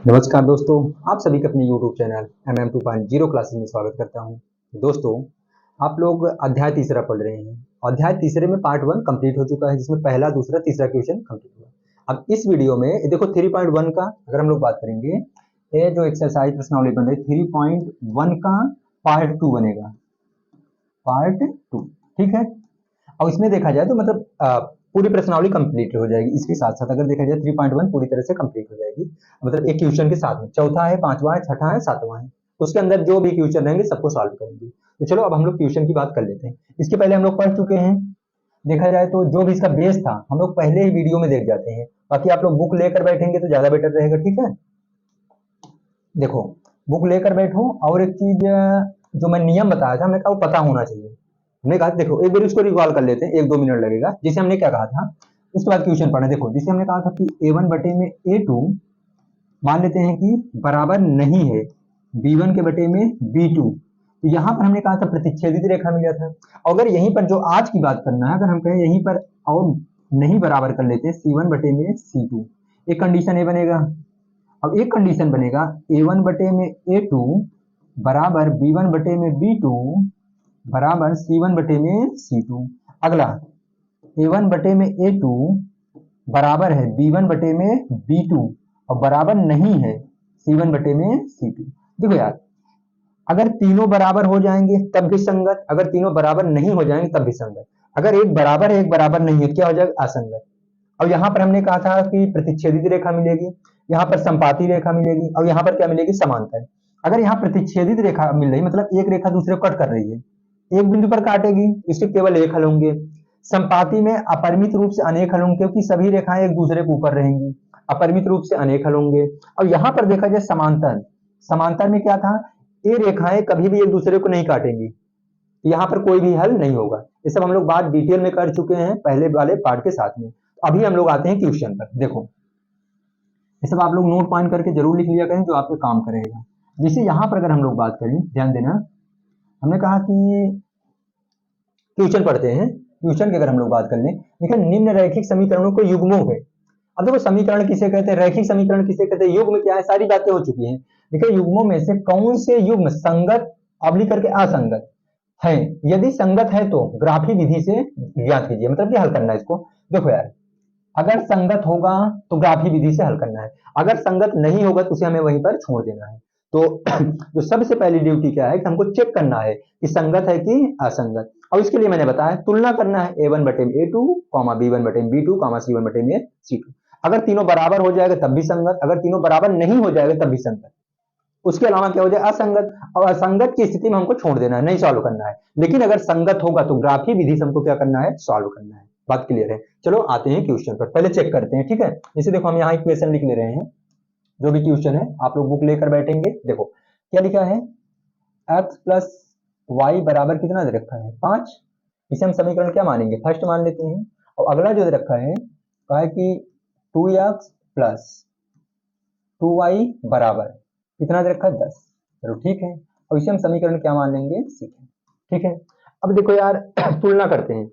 नमस्कार दोस्तों, आप सभी का अपने YouTube चैनल MM2.0 क्लासेस में स्वागत करता हूं। दोस्तों, आप लोग अध्याय तीसरा पढ़ रहे हैं। अध्याय तीसरे में पार्ट 1 कंप्लीट हो चुका है, जिसमें पहला, दूसरा, तीसरा क्वेश्चन कंप्लीट हुआ। अब इस वीडियो में देखो 3.1 का अगर हम लोग बात करेंगे, ये जो एक्सरसाइज प्रश्नावली बन रही है 3.1 का पार्ट 2 बनेगा, पार्ट 2। ठीक है। और इसमें देखा जाए तो मतलब पूरी प्रश्नावली कंप्लीट हो जाएगी। इसके साथ साथ अगर देखा जाए 3.1 पूरी तरह से कंप्लीट हो जाएगी, मतलब एक क्वेश्चन के साथ में चौथा है, पांचवा है, छठा है, सातवां है, उसके अंदर जो भी क्वेश्चन रहेंगे सबको सॉल्व करेंगे। तो चलो अब हम लोग क्वेश्चन की बात कर लेते हैं। इसके पहले हम लोग पढ़ चुके हैं। देखा जाए तो जो भी इसका बेस था हम लोग पहले ही वीडियो में देख जाते हैं। बाकी आप लोग बुक लेकर बैठेंगे तो ज्यादा बेटर रहेगा। ठीक है, देखो बुक लेकर बैठो। और एक चीज जो मैं नियम बताया था, हमने कहा वो पता होना चाहिए। हमने कहा देखो एक बार उसको रिकॉल कर लेते हैं, 1-2 मिनट लगेगा। जैसे हमने क्या कहा था, उसके बाद क्वेश्चन पढ़े। देखो जैसे हमने कहा था कि A1 बटे में A2 मान लेते हैं कि बराबर नहीं है B1 के बटे में B2। तो यहाँ पर हमने कहा था प्रतिच्छेदित रेखा मिल गया था। अगर यहीं पर जो आज की बात करना है, अगर हम कहें यहीं पर और नहीं बराबर कर लेते C1 बटे में C2, एक कंडीशन ये बनेगा। अब एक कंडीशन बनेगा A1 बटे में A2 बराबर B1 बटे में B2 बराबर C1 बटे में C2। अगला A1 बटे में A2 बराबर है B1 बटे में B2 और बराबर नहीं है C1 बटे में C2। देखो यार, अगर तीनों बराबर हो जाएंगे तब भी संगत, अगर तीनों बराबर नहीं हो जाएंगे तब भी संगत। अगर एक बराबर है एक बराबर नहीं है क्या हो जाएगा? असंगत। अब यहाँ पर हमने कहा था कि प्रतिच्छेदित रेखा मिलेगी, यहाँ पर संपाती रेखा मिलेगी, और यहाँ पर क्या मिलेगी? समांतर। अगर यहाँ प्रतिच्छेदित रेखा मिल रही मतलब एक रेखा दूसरे को कट कर रही है, एक बिंदु पर काटेगी, इसके केवल एक हल होंगे। संपाती में अपरिमित रूप से अनेक हल होंगे, क्योंकि सभी रेखाएं एक दूसरे के ऊपर रहेंगी, अपरिमित रूप से अनेक हल होंगे। और यहाँ पर देखा जाए समांतर, समांतर में क्या था? ये रेखाएं कभी भी एक दूसरे को नहीं काटेंगी, यहाँ पर कोई भी हल नहीं होगा। ये सब हम लोग बात डिटेल में कर चुके हैं पहले वाले पार्ट के साथ में। अभी हम लोग आते हैं क्वेश्चन पर। देखो ये सब आप लोग नोट पॉइंट करके जरूर लिख लिया करें, जो आपके काम करेगा। जैसे यहाँ पर अगर हम लोग बात करें, ध्यान देना, हमने कहा कि क्वेश्चन पढ़ते हैं। क्वेश्चन की अगर हम लोग बात कर लें, देखिए निम्न रैखिक समीकरणों को युग्मों में, अब देखो समीकरण किसे कहते हैं, रैखिक समीकरण किसे कहते हैं, युग्म क्या है, सारी बातें हो चुकी हैं। देखिए युग्मों में से कौन से युग्म संगत अवली करके असंगत है? यदि संगत है तो ग्राफी विधि से ज्ञात कीजिए, मतलब कि हल करना है इसको। देखो यार, अगर संगत होगा तो ग्राफी विधि से हल करना है, अगर संगत नहीं होगा तो उसे हमें वहीं पर छोड़ देना है। तो जो सबसे पहली ड्यूटी क्या है कि हमको चेक करना है कि संगत है कि असंगत। और इसके लिए मैंने बताया तुलना करना है A1 बटे में A2, B1 बटे में B2, C1 बटे में C2। अगर तीनों बराबर हो जाएगा तब भी संगत, अगर तीनों बराबर नहीं हो जाएगा तब भी संगत। उसके अलावा क्या हो जाए? असंगत। और असंगत की स्थिति में हमको छोड़ देना है, नहीं सॉल्व करना है। लेकिन अगर संगत होगा तो ग्राफी विधि से हमको क्या करना है? सॉल्व करना है। बात क्लियर है? चलो आते हैं क्वेश्चन पर, पहले चेक करते हैं। ठीक है, जैसे देखो हम यहाँ इक्वेशन लिख ले रहे हैं, जो भी क्वेश्चन है आप लोग बुक लेकर बैठेंगे। देखो क्या लिखा है, x प्लस वाई बराबर कितना दे रखा है? 5। इसे हम समीकरण क्या मानेंगे? फर्स्ट मान लेते हैं। और अगला जो दे रखा है, कहा है कि 2x प्लस 2y बराबर कितना दे रखा है? 10। चलो ठीक है, और इसे हम समीकरण क्या मान लेंगे? सीखें। ठीक है, अब देखो यार तुलना करते हैं।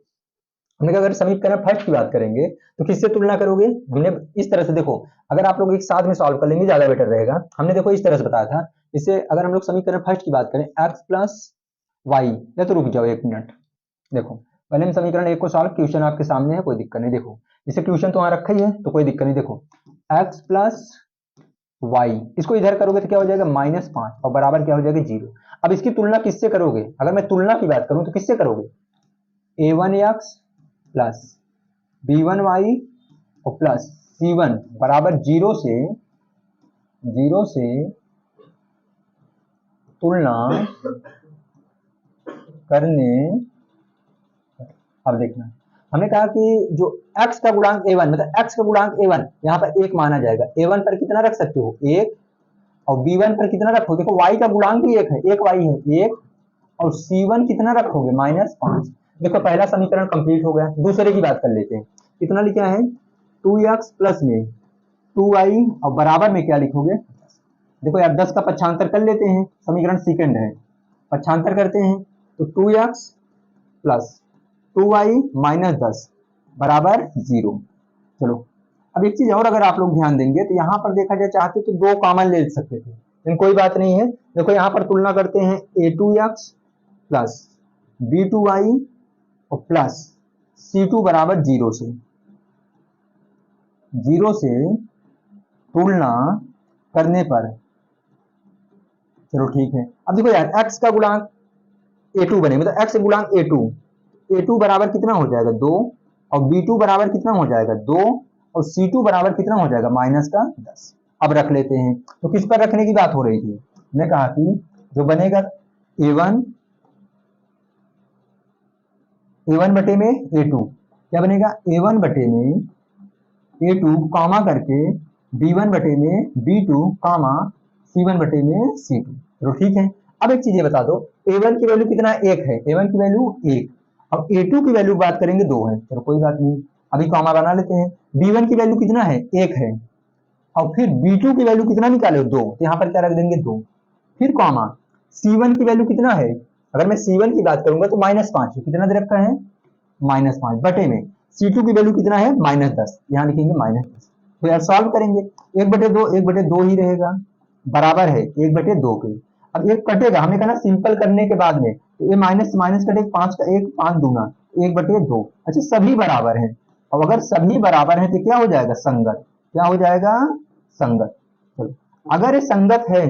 हमने कहा अगर समीकरण फर्स्ट की बात करेंगे तो किससे तुलना करोगे? हमने इस तरह से, देखो अगर आप लोग एक साथ में सॉल्व कर लेंगे ज्यादा बेटर रहेगा। हमने देखो इस तरह से बताया था, इसे अगर हम लोग समीकरण फर्स्ट की बात करें x प्लस वाई, या तो रुक जाओ 1 मिनट। देखो पहले हम समीकरण एक को सॉल्व, क्वेश्चन आपके सामने है, कोई दिक्कत नहीं। देखो जैसे क्वेश्चन तो वहां रखा ही है तो कोई दिक्कत नहीं। देखो x प्लस वाई, इसको इधर करोगे तो क्या हो जाएगा? -5, और बराबर क्या हो जाएगा? 0। अब इसकी तुलना किससे करोगे? अगर मैं तुलना की बात करूं तो किससे करोगे? A1x प्लस B1y और प्लस C1 बराबर 0 से तुलना करने। अब देखना, हमने कहा कि जो x का गुणांक A1, मतलब x का गुणांक A1 यहाँ पर 1 माना जाएगा। A1 पर कितना रख सकते हो? 1। और B1 पर कितना रखो? देखो y का गुणांक भी 1 है, 1 y है 1। और C1 कितना रखोगे? -5। देखो पहला समीकरण कंप्लीट हो गया। दूसरे की बात कर लेते हैं। कितना लिखा है? 2x प्लस में 2y और बराबर में क्या लिखोगे? देखो यार 10 का पक्षांतर कर लेते हैं, समीकरण सेकंड है, पक्षांतर करते हैं तो 2x प्लस 2y माइनस 10 बराबर 0। चलो अब एक चीज और अगर आप लोग ध्यान देंगे तो यहाँ पर देखा जाए चाहते तो दो कॉमन ले सकते थे, लेकिन कोई बात नहीं है। देखो यहाँ पर तुलना करते हैं a2x प्लस b2y और प्लस c2 बराबर जीरो से तुलना करने पर, चलो ठीक है। अब देखो यार x का गुणांक a2 बने, मतलब x गुणांक a2 बराबर कितना हो जाएगा 2, और b2 बराबर कितना हो जाएगा 2, और c2 बराबर कितना हो जाएगा -10। अब रख लेते हैं, तो किस पर रखने की बात हो रही थी, मैंने कहा कि जो बनेगा a1 बटे में a2, क्या बनेगा a1 बटे में a2 कॉमा करके b1 बटे में b2 कॉमा c1 बटे में c2, चलो ठीक है। अब एक चीज ये बता दो, a1 की वैल्यू कितना 1 है, a1 की वैल्यू 1, अब a2 की वैल्यू बात करेंगे 2 है, चलो कोई बात नहीं, अभी कॉमा बना लेते हैं। b1 की वैल्यू कितना है 1 है, और फिर b2 की वैल्यू कितना निकाले 2, तो यहाँ पर क्या रख देंगे 2, फिर कॉमा c1 की वैल्यू कितना है, अगर मैं c1 की बात करूंगा तो -5 है, कितना दे रखा है -5 बटे में c2 की वैल्यू कितना है -10, यहाँ लिखेंगे -10। तो यार सॉल्व करेंगे, 1/2 ही रहेगा, बराबर है 1/2 के। अब एक कटेगा, हमने कहा ना सिंपल करने के बाद में, तो ये माइनस माइनस कटेगा, 5 का 1, 5 दूना 1/2। अच्छा सभी बराबर हैं, और अगर सभी बराबर हैं तो क्या हो जाएगा संगत, क्या हो जाएगा संगत। चलो अगर ये संगत है,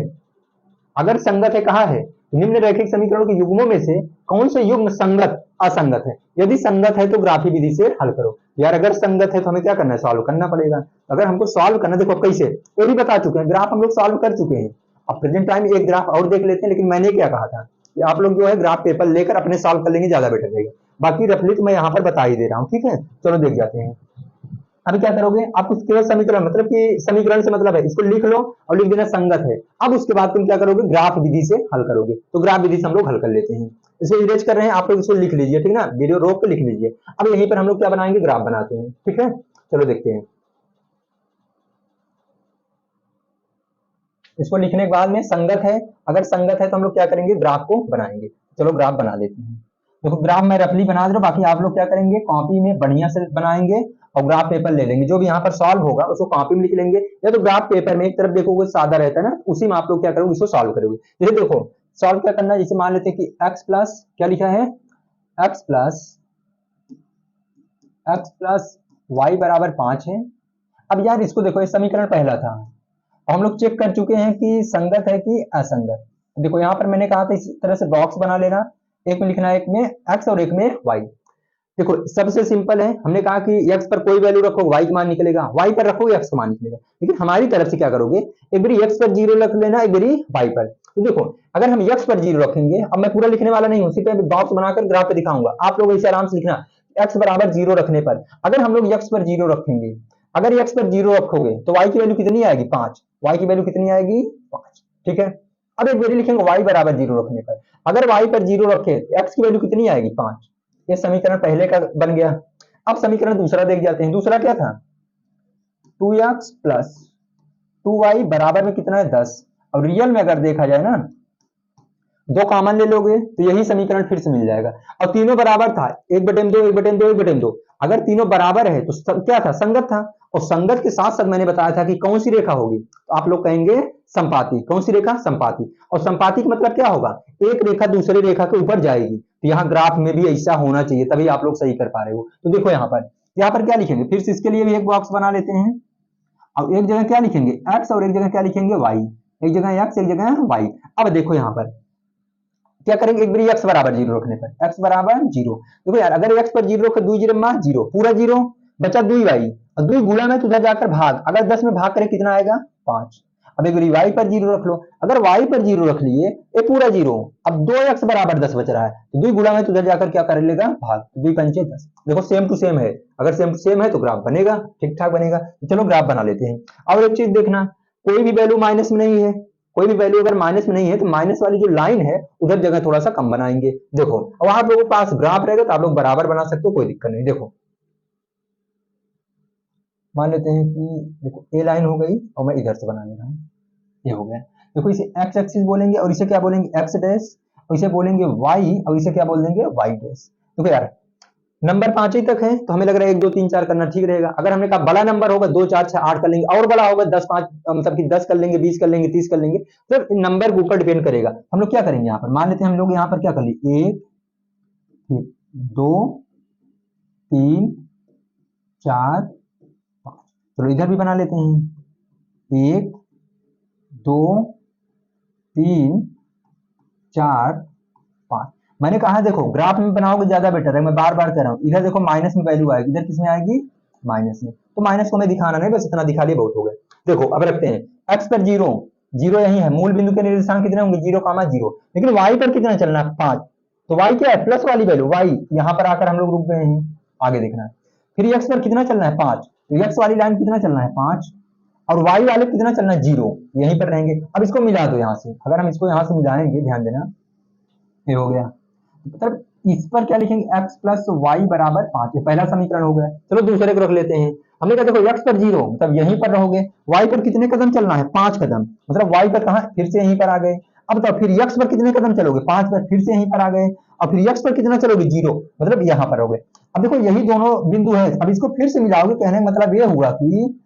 अगर संगत है कहा है निम्न रैखिक समीकरणों के युग्मों में से कौन से युग्म संगत असंगत है, यदि संगत है तो ग्राफी विधि से हल करो। यार अगर संगत है तो हमें क्या करना है, सॉल्व करना पड़ेगा। अगर हमको सॉल्व करना, देखो कैसे वो भी बता चुके हैं, ग्राफ हम लोग सॉल्व कर चुके हैं। अब प्रेजेंट टाइम एक ग्राफ और देख लेते हैं, लेकिन मैंने क्या कहा था कि आप लोग जो है ग्राफ पेपर लेकर अपने सॉल्व कर लेंगे, ज्यादा बेटर रहेगा। बाकी रफली तो मैं यहाँ पर बता ही दे रहा हूँ, ठीक है। चलो देख जाते हैं। अभी क्या करोगे, आप केवल समीकरण, मतलब कि समीकरण से मतलब है इसको लिख लो और लिख देना संगत है। अब उसके बाद तुम क्या करोगे, ग्राफ विधि से हल करोगे। तो ग्राफ विधि से हम लोग हल कर लेते हैं, इसे इरेज कर रहे हैं, आप लोग इसको लिख लीजिए, ठीक ना, वीडियो रोक के लिख लीजिए। अब यहीं पर हम लोग क्या बनाएंगे, ग्राफ बनाते हैं, ठीक है। चलो देखते हैं, इसको लिखने के बाद में संगत है, अगर संगत है तो हम लोग क्या करेंगे, ग्राफ को बनाएंगे। चलो ग्राफ बना लेते हैं। देखो ग्राफ मैं रफली बना दे रहा हूं, बाकी आप लोग क्या करेंगे, कॉपी में बढ़िया से बनाएंगे और ग्राफ पेपर ले लेंगे। जो भी यहाँ पर सॉल्व होगा उसको कॉपी में लिख लेंगे, या तो ग्राफ पेपर में एक तरफ देखोगे सादा रहता है ना, उसी में आप लोग क्या करोगे, उसको सॉल्व करोगे। जैसे देखो सॉल्व क्या करना है, जैसे मान लेते हैं कि x प्लस क्या लिखा है, x प्लस वाई बराबर 5 है। अब यार इसको देखो, ये समीकरण पहला था और हम लोग चेक कर चुके हैं कि संगत है कि असंगत। देखो यहाँ पर मैंने कहा था इस तरह से बॉक्स बना लेना, एक में लिखना है, एक में x और एक में y। देखो सबसे सिंपल है, हमने कहा कि x पर कोई वैल्यू रखो y का मान निकलेगा, y पर रखोगे x का मान निकलेगा। लेकिन हमारी तरफ से क्या करोगे, एक बारी x पर 0 रख लेना, एक बारी y पर। तो देखो अगर हम x पर 0 रखेंगे, अब मैं पूरा लिखने वाला नहीं हूं, सिर्फ बॉक्स बनाकर ग्राफ पे दिखाऊंगा, आप लोग इसे आराम से लिखना। x बराबर 0 रखने पर, अगर हम लोग x पर 0 रखेंगे, अगर x पर 0 रखोगे तो y की वैल्यू कितनी आएगी 5, y की वैल्यू कितनी आएगी 5, ठीक है। अब एक बारी लिखेंगे y बराबर 0 रखने पर, अगर y पर 0 रखे x की वैल्यू कितनी आएगी 5। ये समीकरण पहले का बन गया। अब समीकरण दूसरा देख जाते हैं, दूसरा क्या था, 2x प्लस 2y बराबर में कितना है 10। अब रियल में अगर देखा जाए ना, दो कॉमन ले लोगे तो यही समीकरण फिर से मिल जाएगा। और तीनों बराबर था, 1/2 1/2 1/2, अगर तीनों बराबर है तो क्या था, संगत था। और संगत के साथ साथ मैंने बताया था कि कौन सी रेखा होगी, तो आप लोग कहेंगे संपाती। कौन सी रेखा, संपाती। और संपाती का मतलब क्या होगा, एक रेखा दूसरी रेखा के ऊपर जाएगी। तो यहाँ ग्राफ में भी ऐसा होना चाहिए, तभी आप लोग सही कर पा रहे हो। तो देखो यहाँ पर क्या लिखेंगे, फिर से इसके लिए भी एक बॉक्स बना लेते हैं। अब एक जगह क्या लिखेंगे x और एक जगह क्या लिखेंगे y, एक जगह x एक जगह y। अब देखो यहाँ पर क्या करेंगे, एक बार x बराबर 0 रखने पर, x बराबर 0, देखो यार अगर x पर 0 रखे, 2 0 मा 0, पूरा 0 बचा 2y, और 2 गुणा में उधर जाकर भाग, अगर 10 में भाग करे कितना आएगा 5। अब एक बार y पर 0 रख लो, अगर y पर 0 रख लिए, ये पूरा 0, अब 2x बराबर 10 बच रहा है, तो 2 गुणा में उधर जाकर क्या कर लेगा भाग, 2 पंचे 10। देखो सेम टू सेम है, अगर सेम टू सेम है तो ग्राफ बनेगा, ठीक ठाक बनेगा। तो चलो ग्राफ बना लेते हैं। और एक चीज देखना, कोई भी वैल्यू माइनस में नहीं है, कोई भी वैल्यू अगर माइनस में नहीं है तो माइनस वाली जो लाइन है उधर जगह थोड़ा सा कम बनाएंगे। देखो अब आप लोगों के पास ग्राफ रहेगा तो आप लोग बराबर बना सकते हो, कोई दिक्कत नहीं। देखो मान लेते हैं कि देखो ए लाइन हो गई और मैं इधर से बना ले रहा हूँ, ये हो गया। देखो इसे एक्स एक्सिस बोलेंगे और इसे क्या बोलेंगे एक्स डैश, और इसे बोलेंगे वाई और इसे क्या बोल देंगे वाई डैश। देखो यार नंबर 5 ही तक है तो हमें लग रहा है 1 2 3 4 करना ठीक रहेगा। अगर हमने कहा बड़ा नंबर होगा 2 4 6 8 कर लेंगे, और बड़ा होगा 10 5 मतलब कि 10 कर लेंगे, 20 कर लेंगे, 30 कर लेंगे। तो नंबर के ऊपर डिपेंड करेगा। हम लोग क्या करेंगे यहाँ पर, मान लेते हैं हम लोग यहाँ पर क्या कर लिए 1 2 3 4 5। चलो इधर भी बना लेते हैं 1 2 3 4 5। मैंने कहा देखो ग्राफ में बनाओगे ज्यादा बेटर है, मैं बार बार कह रहा हूँ। इधर देखो माइनस में वैल्यू आएगी, इधर किसमें आएगी, माइनस में। तो माइनस को मैं दिखाना नहीं, बस इतना दिखा लिए बहुत हो गए। देखो अब रखते हैं एक्स पर 0, 0 यही है, मूल बिंदु के निर्देशांक कितने होंगे 0, 0। लेकिन वाई पर कितना चलना है 5। तो वाई क्या है, प्लस वाली वैल्यू वाई, यहाँ पर आकर हम लोग रुक गए हैं, आगे देखना है। फिर एक्स पर कितना चलना है 5, तो एक्स वाली लाइन कितना चलना है 5, और वाई वाले कितना चलना है 0, यहीं पर रहेंगे। अब इसको मिला दो यहाँ से, अगर हम इसको यहाँ से मिलाएंगे, ध्यान देना ये हो गया, मतलब इस पर क्या लिखेंगे x प्लस वाई बराबर 5, ये पहला समीकरण हो गया। चलो दूसरे को रख लेते हैं। हमने कहा देखो x पर 0 मतलब यहीं पर रहोगे, y पर कितने कदम चलना है 5 कदम, मतलब y पर कहां, फिर से यहीं पर आ गए। अब तो फिर x पर कितने कदम चलोगे 5 पर, फिर से यहीं पर आ गए। और फिर x पर कितना चलोगे 0, मतलब यहाँ पर हो गए। अब देखो यही दोनों बिंदु है, अब इसको फिर से मिलाओगे, कहने मतलब ये हुआ कि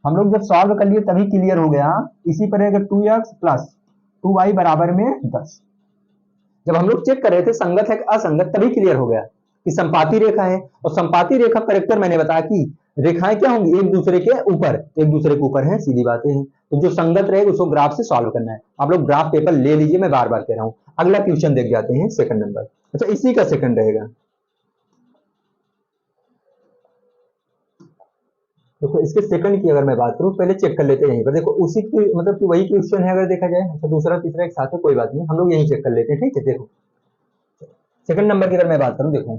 हम लोग जब सॉल्व कर लिए तभी क्लियर हो गया। इसी पर रहेगा 2x प्लस 2y बराबर में 10। जब हम लोग चेक कर रहे थे संगत है कि असंगत, तभी क्लियर हो गया कि संपाती रेखा है। और संपाती रेखा करेक्टर मैंने बताया कि रेखाएं क्या होंगी एक दूसरे के ऊपर, एक दूसरे के ऊपर है, सीधी बातें हैं। तो जो संगत रहेगा उसको ग्राफ से सॉल्व करना है। आप लोग ग्राफ पेपर ले लीजिए, मैं बार बार कह रहा हूं। अगला क्वेश्चन देख जाते हैं, सेकंड नंबर। अच्छा इसी का सेकंड रहेगा। देखो इसके सेकंड की अगर मैं बात करूं, पहले चेक कर लेते हैं यहीं पर। देखो उसी की मतलब कि वही क्वेश्चन है अगर देखा जाए। अच्छा दूसरा तीसरा एक साथ है, कोई बात नहीं, हम लोग यही चेक कर लेते हैं, ठीक है। देखो सेकंड नंबर की अगर मैं बात करूं, देखो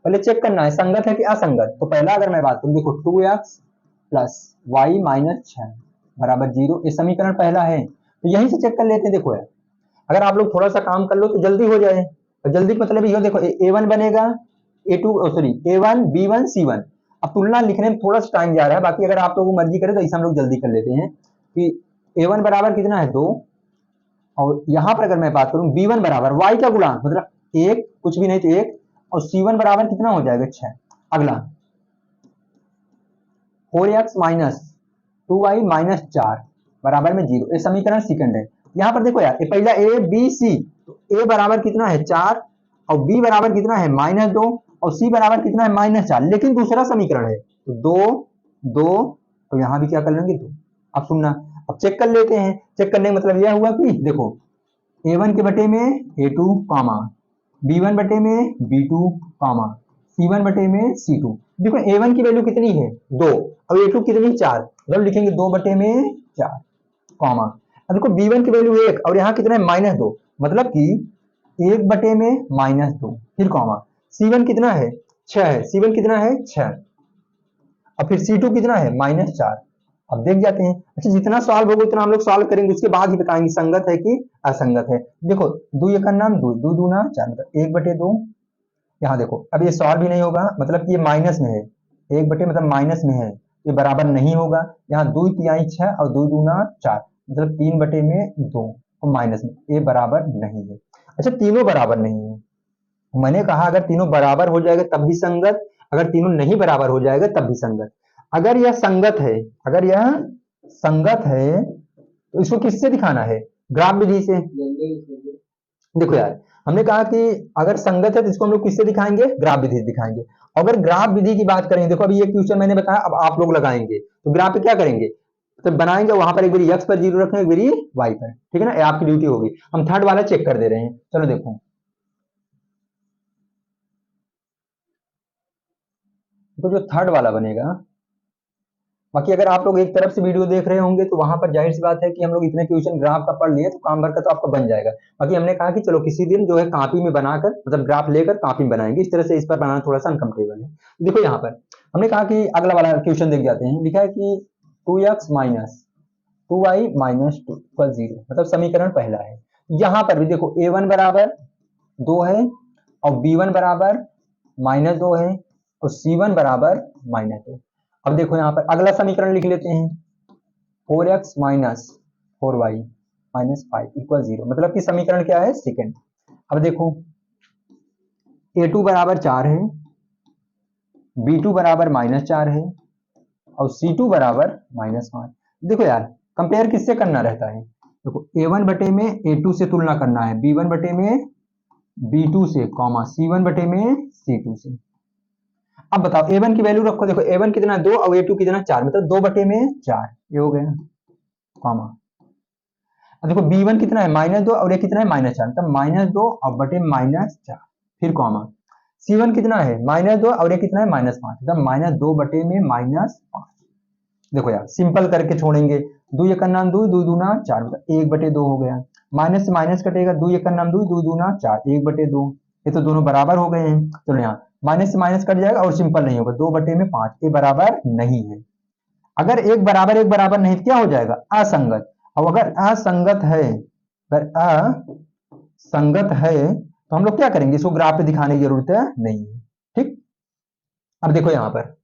पहले चेक करना है संगत है कि असंगत। तो पहला अगर मैं बात करूं, देखो 2x प्लस वाई माइनस 6 बराबर 0, ये समीकरण पहला है। तो यहीं से चेक कर लेते हैं। देखो यार अगर आप लोग थोड़ा सा काम कर लो तो जल्दी हो जाए। और जल्दी मतलब ये देखो a1 बनेगा a2 sorry a1 b1 c1। अब तुलना लिखने में थोड़ा सा टाइम जा रहा है, बाकी अगर आप लोगों को मर्जी करे तो इसे हम लोग जल्दी कर लेते हैं कि a1 बराबर कितना है 2, और यहां पर अगर मैं बात करूं b1 बराबर y का गुणांक मतलब 1, कुछ भी नहीं तो 1, और c1 बराबर कितना हो जाएगा 6। अगला 4x माइनस 2y माइनस 4 बराबर में 0, ये समीकरण सेकंड है। यहां पर देखो यार ये पहला a b c, तो a बराबर कितना है 4, और b बराबर कितना है -2, और c बराबर कितना है -4। लेकिन दूसरा समीकरण है तो 2 2, तो यहां भी क्या कर लेंगे 2। अब सुनना, अब चेक कर लेते हैं। चेक करने का मतलब यह हुआ कि देखो a1 के बटे में a2 कामा, b1 बटे में b2 कामा, c1 बटे में c2। देखो a1 की वैल्यू कितनी है 2, और a2 कितनी 4, मतलब लिखेंगे 2 बटे में 4 कामा। अब देखो b1 की वैल्यू 1 और यहाँ कितना है -2, मतलब कि 1 बटे में -2, फिर कामा। c1 कितना है 6 है, c1 कितना है 6, और फिर c2 कितना है -4। अब देख जाते हैं। अच्छा जितना सॉल्व होगा उतना हम लोग सॉल्व करेंगे, उसके बाद ही बताएंगे संगत है कि असंगत है। देखो 2 एक नाम 2, 2 दूना 4, मतलब 1/2। यहाँ देखो अब ये सॉल्व भी नहीं होगा, मतलब कि ये माइनस में है, 1 मतलब माइनस में है, ये बराबर नहीं होगा। यहाँ 2 तिहाई 6 और 2 दूना 4, मतलब 3/2 और माइनस में, ये बराबर नहीं है। अच्छा तीनों बराबर नहीं है, मैंने कहा अगर तीनों बराबर हो जाएगा तब भी संगत, अगर तीनों नहीं बराबर हो जाएगा तब भी संगत। अगर यह संगत है, अगर यह संगत है तो इसको किससे दिखाना है, ग्राफ विधि से। देखो यार हमने कहा कि अगर संगत है तो इसको हम लोग किससे दिखाएंगे, ग्राफ विधि से दिखाएंगे। अगर ग्राफ विधि की बात करें, देखो अभी ये क्वेश्चन मैंने बताया, अब आप लोग लगाएंगे तो ग्राफ पे क्या करेंगे, तो बनाएंगे वहां पर एक बारी x पर 0 रखें, एक बारी y पर, ठीक है ना, ये आपकी ड्यूटी होगी। हम थर्ड वाला चेक कर दे रहे हैं, चलो देखो। तो जो थर्ड वाला बनेगा, बाकी अगर आप लोग एक तरफ से वीडियो देख रहे होंगे तो वहां पर जाहिर सी बात है कि हम लोग इतने क्वेश्चन ग्राफ का पढ़ लिए तो काम भर का तो आपका बन जाएगा। बाकी हमने कहा कि चलो किसी दिन जो है कॉपी में बनाकर, मतलब ग्राफ लेकर कॉपी में बनाएंगे, इस तरह से इस पर बनाना थोड़ा सा अनकंफर्टेबल है। देखो यहाँ पर हमने कहा कि अगला वाला क्वेश्चन देख जाते हैं। लिखा है कि 2x minus 2y minus 2 equal 0, मतलब समीकरण पहला है। यहाँ पर भी देखो a1 बराबर 2 है, और b1 बराबर -2 है, और c1 बराबर -2। अब देखो यहाँ पर अगला समीकरण लिख लेते हैं, 4x minus 4y minus 5 equal 0, मतलब कि समीकरण क्या है सेकंड। अब देखो a2 बराबर 4 है, B2 बराबर -4 है और C2 बराबर -5। देखो यार, कंपेयर किससे करना रहता है? देखो A1 बटे में A2 से तुलना करना है, B1 बटे में B2 से, कॉमा C1 बटे में C2 से। अब बताओ A1 की वैल्यू रखो, देखो A1 कितना 2 और A2 कितना 4, मतलब 2 बटे में 4, ये हो गया, कॉमा। अब देखो B1 कितना है -2 और ये कितना है -4, मतलब -2 और बटे -4, फिर कॉमा। C1 कितना है -2 और ये कितना है -5, मतलब -2 बटे में -5। देखो यार सिंपल करके छोड़ेंगे, 2 एक नाम 2, 2 दूना 4, मतलब 1 बटे 2 हो गया। माइनस से माइनस कटेगा, 2 एक नाम 2, 2 दूना 4, 1 बटे 2। ये तो दोनों बराबर हो गए हैं। चलो यहाँ माइनस से माइनस कट जाएगा और सिंपल नहीं होगा, 2 बटे में 5, ये बराबर नहीं है। अगर एक बराबर नहीं तो क्या हो जाएगा? असंगत। और अगर असंगत है, अगर असंगत है तो हम लोग क्या करेंगे? इसको ग्राफ पे दिखाने की जरूरत नहीं है। ठीक, अब देखो यहाँ पर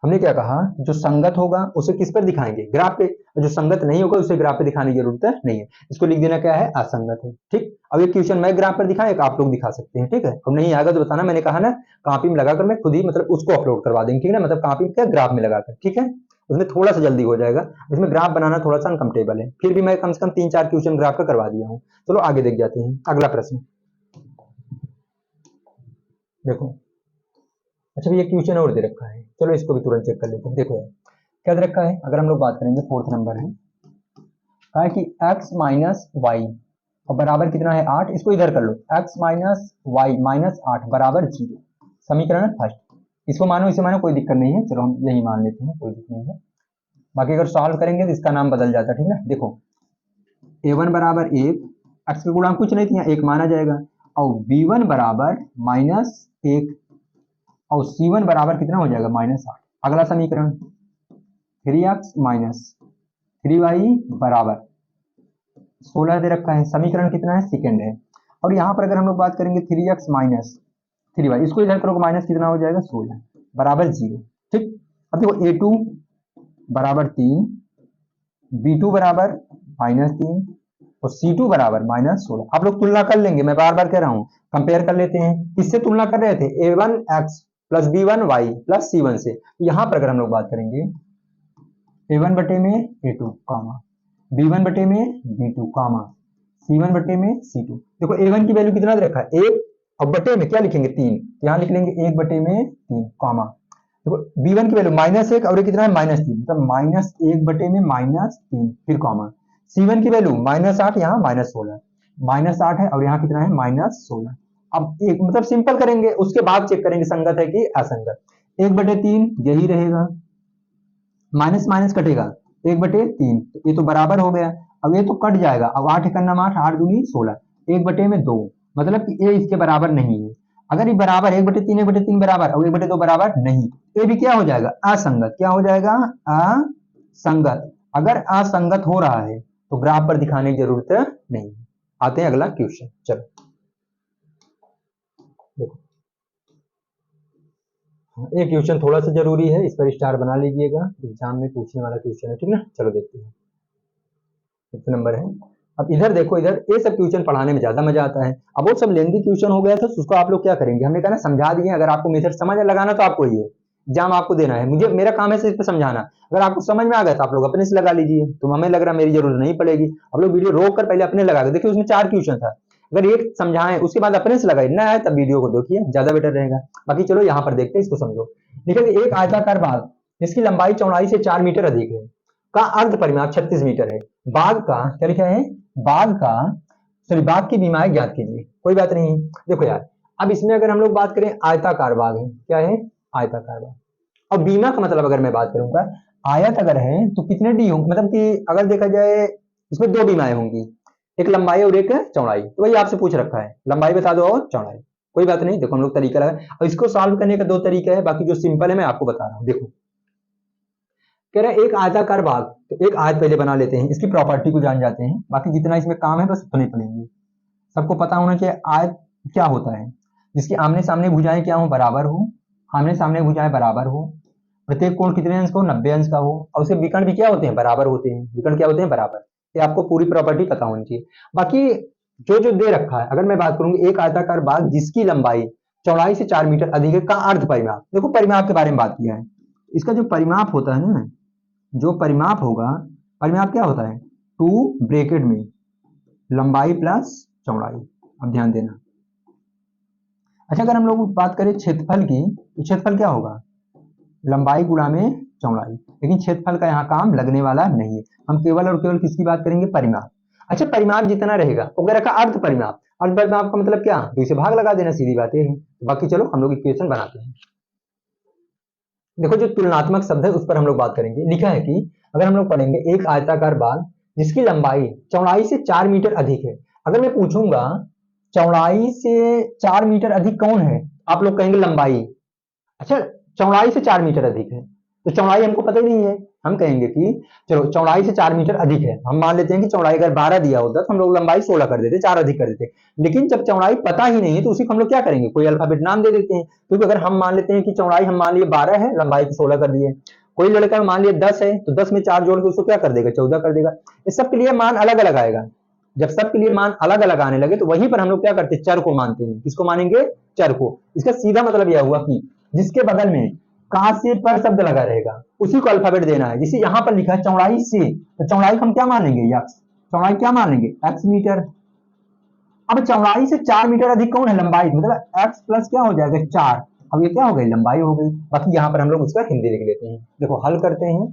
हमने क्या कहा, जो संगत होगा उसे किस पर दिखाएंगे? ग्राफ पे। जो संगत नहीं होगा उसे ग्राफ पे दिखाने की जरूरत नहीं है, इसको लिख देना क्या है? असंगत है। ठीक, अब ये क्वेश्चन मैं ग्राफ पर दिखाएं, आप लोग दिखा सकते हैं, ठीक है। अब नहीं आएगा तो बताना, मैंने कहा ना कॉपी में लगाकर मैं खुद ही मतलब उसको अपलोड करवा देंगे, ठीक है ना, मतलब कॉपी क्या ग्राफ में लगाकर, ठीक है, उसमें थोड़ा सा जल्दी हो जाएगा। इसमें ग्राफ बनाना थोड़ा सा अनकंफर्टेबल है, फिर भी मैं कम से कम 3-4 क्वेश्चन ग्राफ का करवा दिया हूँ। चलो आगे देख जाते हैं, अगला प्रश्न देखो। अच्छा भैया क्वेश्चन और दे रखा है, चलो इसको भी तुरंत चेक कर लेते हैं। देखो यार क्या दे रखा है, अगर हम लोग बात करेंगे 4th नंबर है, कहा है कि x माइनस वाई और बराबर कितना है 8, इसको इधर कर लो, x माइनस वाई माइनस 8 बराबर 0, समीकरण फर्स्ट। इसको मानो इसे मानो कोई दिक्कत नहीं है, चलो हम यही मान लेते हैं, कोई दिक्कत नहीं है। बाकी अगर सॉल्व करेंगे तो इसका नाम बदल जाता है, ठीक है ना। देखो a1 बराबर 1, x का गुणांक कुछ नहीं था, 1 माना जाएगा, और b1 बराबर -1 और C1 बराबर कितना हो जाएगा? -8। अगला समीकरण 3x माइनस 3y बराबर 16 दे रखा है, समीकरण कितना है? सेकंड है। और यहाँ पर अगर हम लोग बात करेंगे 3x माइनस 3y, इसको इधर करोगे माइनस कितना हो जाएगा? 16 बराबर 0। ठीक, अब देखो A2 बराबर 3, B2 बराबर -3 और C2 बराबर -16। आप लोग तुलना कर लेंगे, मैं बार बार कह रहा हूँ, कंपेयर कर लेते हैं। किससे तुलना कर रहे थे? A1x plus B1y plus C1 से। यहाँ पर अगर हम लोग बात करेंगे A1 बटे में A2 कामा, B1 बटे में B2 कामा, C1 बटे में C2। देखो A1 की वैल्यू कितना दे रखा है? 1 और बटे में क्या लिखेंगे? 3, यहाँ लिख लेंगे 1 बटे में 3 कामा। देखो B1 की वैल्यू -1 और ये कितना है? -3, मतलब -1 बटे में -3 फिर कॉमा। C1 की वैल्यू -8, यहाँ -16, -8 है और यहाँ कितना है? -16। अब एक मतलब सिंपल करेंगे, उसके बाद चेक करेंगे संगत है कि असंगत। 1/3 यही रहेगा, माइनस माइनस कटेगा, 1/3, ये तो बराबर हो गया। अब ये तो कट जाएगा, अब 8 एक 8, 8 दूनी 16, 1/2, मतलब कि ये इसके बराबर नहीं है। अगर ये बराबर 1/3 बराबर और 1/2 बराबर नहीं, ये भी क्या हो जाएगा? असंगत। क्या हो जाएगा? असंगत। अगर असंगत हो रहा है तो ग्राफ पर दिखाने की जरूरत नहीं। आते हैं अगला क्वेश्चन, चलो देखो ये क्वेश्चन थोड़ा सा जरूरी है, इस पर स्टार बना लीजिएगा, एग्जाम में पूछने वाला क्वेश्चन है, ठीक ना। चलो देखते हैं कितने नंबर है। अब इधर देखो, इधर ये सब क्वेश्चन पढ़ाने में ज्यादा मजा आता है। अब वो सब लेंदी क्वेश्चन हो गया था, तो उसको आप लोग क्या करेंगे? हमने कहा ना समझा दिए, अगर आपको मेथड समझ लगाना तो आपको ये एग्जाम आपको देना है, मुझे मेरा काम है सिर्फ समझाना। अगर आपको समझ में आ गया तो आप लोग अपने से लगा लीजिए, तो हमें लग रहा मेरी जरूरत नहीं पड़ेगी। आप लोग वीडियो रोक कर पहले अपने लगा के देखिए, उसमें 4 क्वेश्चन था, अगर एक समझाएं उसके बाद अपने से लगाए ना आए तब वीडियो को देखिए, ज्यादा बेटर रहेगा। बाकी चलो यहाँ पर देखते हैं, इसको समझो। देखिए एक आयताकार बाग जिसकी लंबाई चौड़ाई से 4 मीटर अधिक है का अर्ध परिमाप 36 मीटर है। बाग का क्या लिखा है? बाग का सॉरी बाग की बीमाएं ज्ञात कीजिए। कोई बात नहीं, देखो यार अब इसमें अगर हम लोग बात करें आयताकार बाग है, क्या है? आयताकार बाग। और बीमा का मतलब अगर मैं बात करूंगा, आयत अगर है तो कितने डी होंगे, मतलब कि अगर देखा जाए इसमें 2 बीमाएं होंगी, एक लंबाई और एक चौड़ाई। तो वही आपसे पूछ रखा है, लंबाई बता दो और चौड़ाई। कोई बात नहीं, देखो हम लोग तरीका लगा, और इसको सॉल्व करने का 2 तरीका है, बाकी जो सिंपल है मैं आपको बता रहा हूँ। देखो कह रहा है एक आयताकार बाग, तो एक आयत पहले बना लेते हैं, इसकी प्रॉपर्टी को जान जाते हैं, बाकी जितना इसमें काम है बस उतने पड़ेंगे। सबको पता होना चाहिए आयत क्या होता है, जिसकी आमने सामने भुजाएं क्या हो? बराबर हो, आमने सामने भुजाएं बराबर हो, प्रत्येक कोण कितने अंश का हो? 90 अंश का हो, और उसके विकर्ण भी क्या होते हैं? बराबर होते हैं। विकर्ण क्या होते हैं? बराबर। ये आपको पूरी प्रॉपर्टी पता होनी चाहिए। बाकी जो जो दे रखा है, अगर मैं बात करूंगी एक आयताकार बाग जिसकी लंबाई चौड़ाई से 4 मीटर अधिक है का अर्ध परिमाप। देखो परिमाप के बारे में बात किया है, इसका जो परिमाप होता है ना, जो परिमाप होगा, परिमाप क्या होता है, 2 ब्रैकेट में लंबाई प्लस चौड़ाई। अब ध्यान देना, अच्छा अगर हम लोग बात करें क्षेत्रफल की, तो क्षेत्रफल क्या होगा, लंबाई गुणा में चौड़ाई, लेकिन क्षेत्रफल का यहाँ काम लगने वाला नहीं है, हम केवल और केवल किसकी बात करेंगे, परिमाप। अच्छा परिमाप जितना रहेगा वगैरह का अर्ध परिमाप, अर्ध परिमाप का मतलब क्या, तो इसे भाग लगा देना, सीधी बात है। बाकी चलो हम लोग इक्वेशन बनाते हैं। देखो जो तुलनात्मक शब्द है उस पर हम लोग बात करेंगे। लिखा है कि अगर हम लोग पढ़ेंगे एक आयताकार बाल जिसकी लंबाई चौड़ाई से 4 मीटर अधिक है, अगर मैं पूछूंगा चौड़ाई से 4 मीटर अधिक कौन है, आप लोग कहेंगे लंबाई। अच्छा चौड़ाई से 4 मीटर अधिक है, तो चौड़ाई हमको पता ही नहीं है, हम कहेंगे कि चलो चौड़ाई से 4 मीटर अधिक है, हम मान लेते हैं कि चौड़ाई अगर 12 दिया होता तो हम लोग लंबाई 16 कर देते, 4 अधिक कर देते। लेकिन जब चौड़ाई पता ही नहीं है तो उसी को हम लोग क्या करेंगे, कोई अल्फाबेट नाम दे देते हैं, क्योंकि अगर हम मान लेते हैं कि चौड़ाई हम मान लिए 12 है, लंबाई को 16 कर दिए। कोई लड़का मान लिया 10 है तो 10 में 4 जोड़ के उसको क्या कर देगा, 14 कर देगा। इस सब के लिए मान अलग अलग आएगा, जब सबके लिए मान अलग अलग आने लगे तो वहीं पर हम लोग क्या करते हैं, चर को मानते हैं। किसको मानेंगे, चर को। इसका सीधा मतलब यह हुआ कि जिसके बगल में का से पर शब्द लगा रहेगा उसी को अल्फाबेट देना है। जिसे यहां पर लिखा है चौड़ाई से, तो चौड़ाई को हम क्या मानेंगे, एक्स, चौड़ाई क्या मानेंगे, एक्स मीटर। अब चौड़ाई से 4 मीटर अधिक कौन है, लंबाई, मतलब एक्स प्लस क्या हो जाएगा 4, अब ये क्या हो गई, लंबाई हो गई। बाकी यहाँ पर हम लोग उसका हिंदी लिख लेते हैं। देखो हल करते हैं,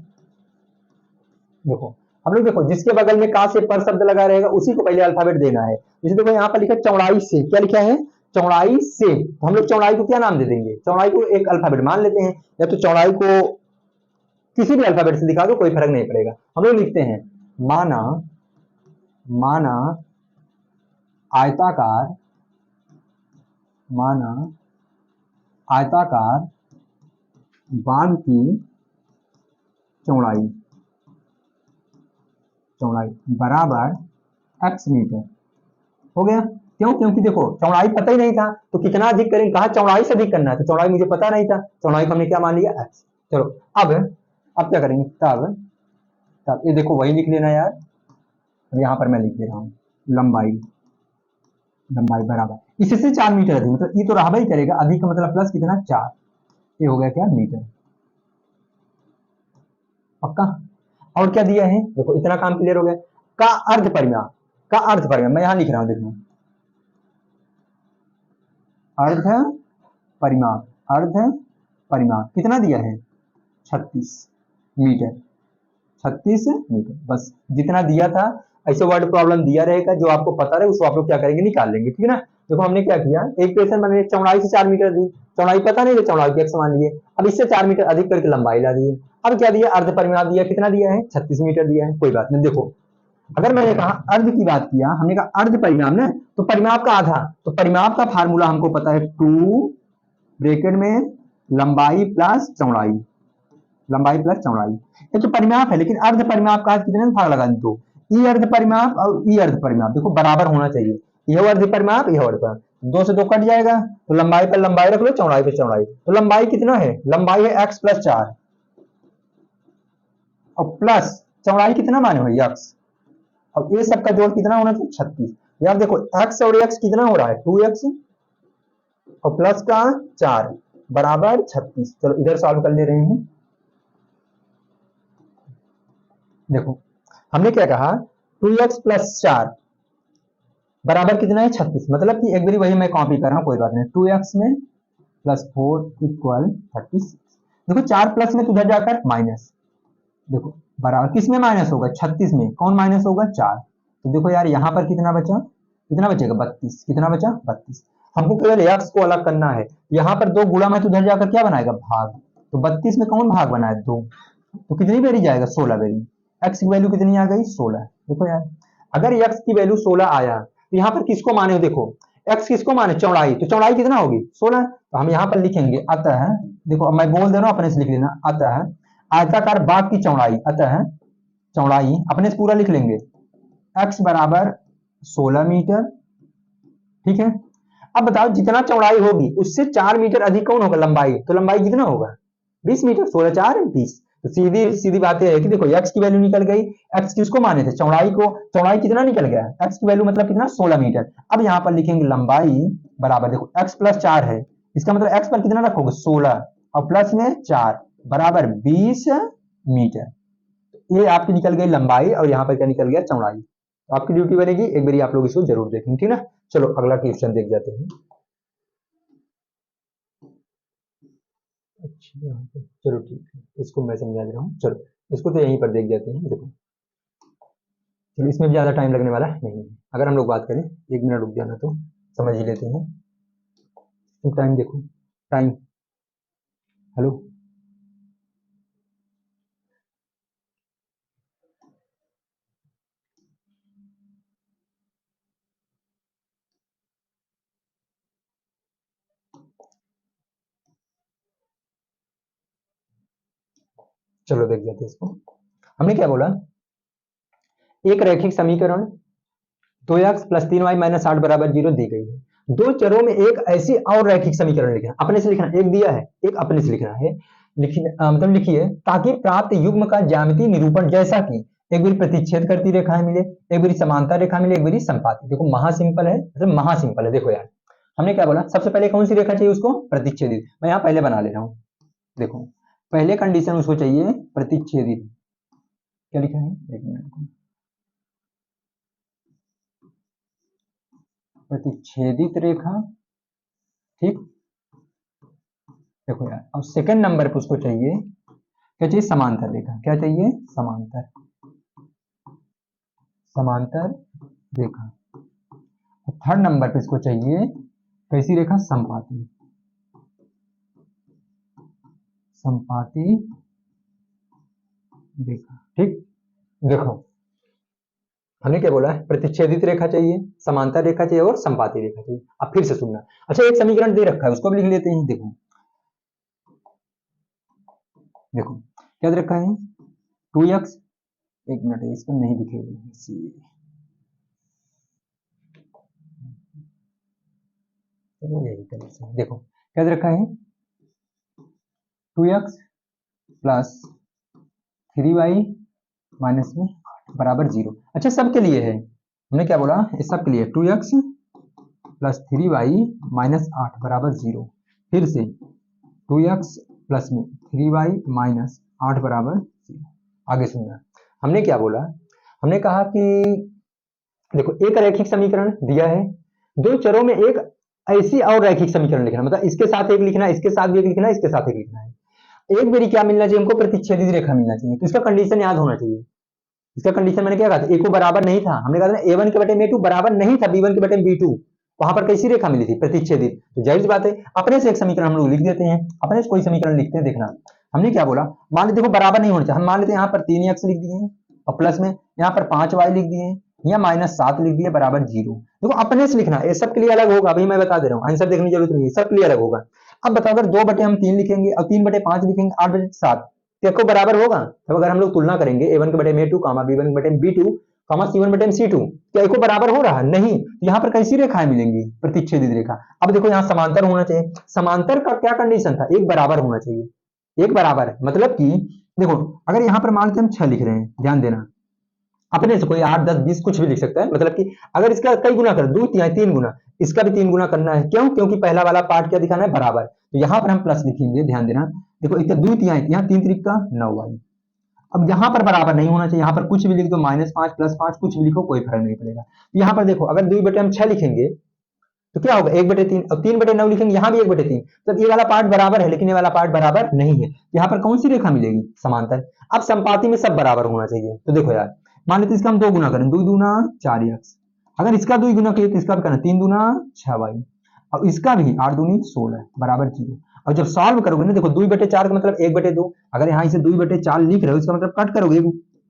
देखो हम लोग देखो जिसके बगल में का से पर शब्द लगा रहेगा उसी को पहले अल्फाबेट देना है। जैसे देखो यहाँ पर लिखा है चौड़ाई से, क्या लिखा है, चौड़ाई से, तो हम लोग चौड़ाई को क्या नाम दे देंगे, चौड़ाई को एक अल्फाबेट मान लेते हैं, या तो चौड़ाई को किसी भी अल्फाबेट से दिखा दो कोई फर्क नहीं पड़ेगा। हम लोग लिखते हैं माना, माना आयताकार, माना आयताकार बाग की चौड़ाई, चौड़ाई बराबर x मीटर। हो गया, क्यों, क्योंकि देखो चौड़ाई पता ही नहीं था तो कितना अधिक करें, कहा चौड़ाई से अधिक करना है, तो चौड़ाई मुझे पता नहीं था, चौड़ाई को हमने क्या मान लिया, x। चलो अब क्या करेंगे, तब तब ये देखो वही लिख लेना यार, यहाँ पर मैं लिख दे रहा हूँ लंबाई, लंबाई बराबर इससे 4 मीटर अधिक, मतलब ये तो रहा ही करेगा, अधिक का मतलब प्लस कितना 4, ये हो गया क्या मीटर, पक्का। और क्या दिया है, देखो इतना काम क्लियर हो गया। का अर्ध परिमाप, का अर्ध परिमाप मैं यहां लिख रहा हूं, देखो अर्ध परिमाप, अर्ध परिमाप कितना दिया है 36 मीटर, 36 मीटर, बस जितना दिया था। ऐसे वर्ड प्रॉब्लम दिया रहेगा, जो आपको पता रहे उसको आप लोग क्या करेंगे, निकाल लेंगे, ठीक है ना। देखो हमने क्या किया, एक क्वेश्चन बने चौड़ाई से 4 मीटर दी, चौड़ाई पता नहीं, चौड़ाई को x मान लिए, अब इससे 4 मीटर अधिक करके लंबाई ला दिए। अब क्या दिया, अर्ध परिमाप दिया, कितना दिया है 36 मीटर दिया है, कोई बात नहीं। देखो अगर मैंने कहा अर्ध की बात किया, हमने कहा अर्ध परिमाप ना, तो परिमाप का आधा, तो परिमाप का फार्मूला हमको पता है 2 ब्रैकेट में लंबाई प्लस चौड़ाई, लंबाई प्लस चौड़ाई, ये तो परिमाप है। लेकिन अर्ध परिमाप का कितने में भाग लगा दो, ई अर्ध परिमाप और ई अर्ध परिमाप, देखो बराबर होना चाहिए, यह अर्ध परिमाप यह अर्ध परिमाप, 2 से 2 कट जाएगा, तो लंबाई पर लंबाई रख लो, चौड़ाई पर चौड़ाई, तो लंबाई कितना है, लंबाई है x प्लस 4 और प्लस चौड़ाई कितना माने हो x, अब ये सबका जोड़ कितना होना चाहिए 36। यार देखो x और x कितना हो रहा है 2x और प्लस का 4 बराबर 36। चलो इधर सॉल्व कर ले रहे हैं। देखो हमने क्या कहा 2x प्लस 4 बराबर कितना है 36, मतलब कि एक बारी वही मैं कॉपी कर रहा हूं, कोई बात नहीं, 2x में प्लस 4 इक्वल 36। देखो 4 प्लस में तो उधर जाकर माइनस, देखो बराबर किस में माइनस होगा 36 में, कौन माइनस होगा 4, तो देखो यार यहाँ पर कितना बचा, कितना बचेगा 32, कितना बचा 32। हमको केवल x को अलग करना है, यहाँ पर 2 गुणा में तो उधर जाकर क्या बनाएगा भाग, तो 32 में कौन भाग बनाए 2, तो कितनी बेरी जाएगा 16 बेरी, x की वैल्यू कितनी आ गई 16। देखो यार अगर x की वैल्यू 16 आया तो यहाँ पर किसको माने हो, देखो x किसको माने चौड़ाई, तो चौड़ाई कितना होगी 16, तो हम यहाँ पर लिखेंगे अतः, देखो मैं बोल दे रहा हूँ अपने से लिख लेना, अतः आयताकार बाग की चौड़ाई, अतः चौड़ाई अपने से पूरा लिख लेंगे x बराबर 16 मीटर, ठीक है। अब बताओ जितना चौड़ाई होगी उससे 4 मीटर अधिक कौन होगा लंबाई, तो लंबाई कितना होगा 20 मीटर, 16 4 20, तो सीधी सीधी बात है कि देखो x की वैल्यू निकल गई, x किसको माने थे चौड़ाई को, चौड़ाई कितना निकल गया x की वैल्यू मतलब कितना 16 मीटर। अब यहाँ पर लिखेंगे लंबाई बराबर, देखो x प्लस 4 है, इसका मतलब x पर कितना रखोगे 16 और प्लस में 4 बराबर 20 मीटर। ये आपकी निकल गई लंबाई और यहाँ पर क्या निकल गया चौड़ाई। तो आपकी ड्यूटी बनेगी एक बार आप लोग इसको जरूर देखेंगे, ठीक ना। चलो अगला क्वेश्चन देख जाते हैं। अच्छा यहाँ पे चलो ठीक है, इसको मैं समझा दे रहा हूँ। चलो इसको तो यहीं पर देख जाते हैं। देखो चलो इसमें भी ज़्यादा टाइम लगने वाला नहीं है। अगर हम लोग बात करें 1 मिनट रुक जाना तो समझ ही लेते हैं। तो टाइम देखो, टाइम, हेलो चलो देख जाते हैं इसको। हमने क्या बोला, एक रैखिक समीकरण 2x प्लस 3y माइनस 8 बराबर 0 दी गई है। दो चरों में एक ऐसी और रैखिक समीकरण लिखना, अपने से लिखना, एक दिया है एक अपने से लिखना है। मतलब लिखिए ताकि प्राप्त युग्म का ज्यामितीय निरूपण जैसा कि एक बारी प्रतिच्छेद करती रेखाएं मिले, एक बारी समांतर रेखा मिले, एक बारी संपाती। देखो महा सिंपल है, मतलब महा सिंपल है। देखो यार हमने क्या बोला, सबसे पहले कौन सी रेखा चाहिए उसको, प्रतिच्छेदित। मैं यहाँ पहले बना ले रहा हूँ। देखो पहले कंडीशन उसको चाहिए प्रतिच्छेदित। क्या लिखा है, एक मिनट, प्रतिच्छेदित रेखा, ठीक। देखो यार अब सेकंड नंबर पे उसको चाहिए क्या चाहिए, समांतर रेखा। क्या चाहिए, समांतर, समांतर रेखा। थर्ड नंबर पे इसको चाहिए कैसी रेखा, संपाती, संपाती रेखा, ठीक। देखो हमने क्या बोला है, प्रतिच्छेदित रेखा चाहिए, समांतर रेखा चाहिए और संपाती रेखा चाहिए। अब फिर से सुनना। अच्छा एक समीकरण दे रखा है उसको भी लिख लेते हैं। देखो देखो क्या दे रखा है, 2x, एक मिनट इस पर नहीं दिखेगा, चलो यही कर, देखो क्या दे रखा है, 2x प्लस 3y माइनस में 8 बराबर 0। अच्छा सबके लिए है, हमने क्या बोला, इस सबके लिए 2x प्लस 3y माइनस 8 बराबर 0। फिर से 2x प्लस में 3y माइनस 8 बराबर 0। आगे सुनना, हमने क्या बोला, हमने कहा कि देखो एक रैखिक समीकरण दिया है, दो चरों में एक ऐसी और रैखिक समीकरण लिखना, मतलब इसके साथ एक लिखना, इसके साथ भी एक लिखना, इसके साथ एक लिखना है। एक बारी क्या मिलना चाहिए हमको, प्रतिच्छेदित रेखा मिलना चाहिए। तो इसका कंडीशन याद होना चाहिए। इसका कंडीशन मैंने क्या कहा था, ए को बराबर नहीं था, हमने कहा था ना a1 के बटे में a2 बराबर नहीं था b1 के बटे में b2। वहां पर कैसी रेखा मिली थी, प्रतिच्छेदित। तो जाहिर सी बात है अपने से एक समीकरण हम लोग लिख देते हैं, अपने से कोई समीकरण लिखते हैं। देखना हमने क्या बोला, मान लीजिए देखो बराबर नहीं होना चाहिए, हम मान लेते हैं यहाँ पर 3x लिख दिए और प्लस में यहाँ पर 5y लिख दिए या माइनस 7 लिख दिए बराबर 0। देखो अपने से लिखना, ये सब के लिए अलग होगा, अभी मैं बता दे रहा हूँ, आंसर देखने की जरूरत नहीं है, सब के लिए अलग होगा। अब बताओ अगर 2 बटे हम 3 लिखेंगे और 3 बटे 5 लिखेंगे, 8 बटे 7 को बराबर होगा। तो अगर हम लोग तुलना करेंगे a1 के बटे में a2 कामा b1 के बटे में b2 कामा c1 बटे में c2, क्या को बराबर हो रहा है, नहीं। यहाँ पर कैसी रेखाएं मिलेंगी, प्रतिच्छेदित रेखा। अब देखो यहाँ समांतर होना चाहिए, समांतर का क्या कंडीशन था, एक बराबर होना चाहिए। एक बराबर मतलब कि देखो अगर यहाँ पर मान लेते हम 6 लिख रहे हैं, ध्यान देना, अपने से कोई 8 10 20 कुछ भी लिख सकता है, मतलब कि अगर इसका कई गुना कर दो, 3 गुना, इसका भी 3 गुना करना है। क्यों, क्योंकि पहला वाला पार्ट क्या दिखाना है, बराबर। तो यहाँ पर हम प्लस लिखेंगे, ध्यान देना। देखो इतना 2 तिहाई, यहाँ 3 त्रिक का 9y। अब यहाँ पर बराबर नहीं होना चाहिए, यहाँ पर कुछ भी लिख दो, -5 +5 कुछ भी लिखो, कोई फर्क नहीं पड़ेगा। यहाँ पर देखो अगर 2 बटे हम 6 लिखेंगे तो क्या होगा, 1/3, अब 3/9 लिखेंगे, यहाँ भी 1/3। तो ये वाला पार्ट बराबर है लेकिन ये वाला पार्ट बराबर नहीं है। यहाँ पर कौन सी रेखा मिलेगी, समांतर। अब संपाती में सब बराबर होना चाहिए। तो देखो यार मान लेते इसका हम 2 गुना करें, 2 दूना 4x, अगर इसका 2 गुना किए तो इसका भी करना, 3 दूना 6y, और इसका भी 8 दूनी 16 बराबर 0। और जब सॉल्व करोगे ना, देखो 2/4 का मतलब 1/2, अगर यहाँ इसे 2/4 लिख रहे हो इसका मतलब कट करोगे,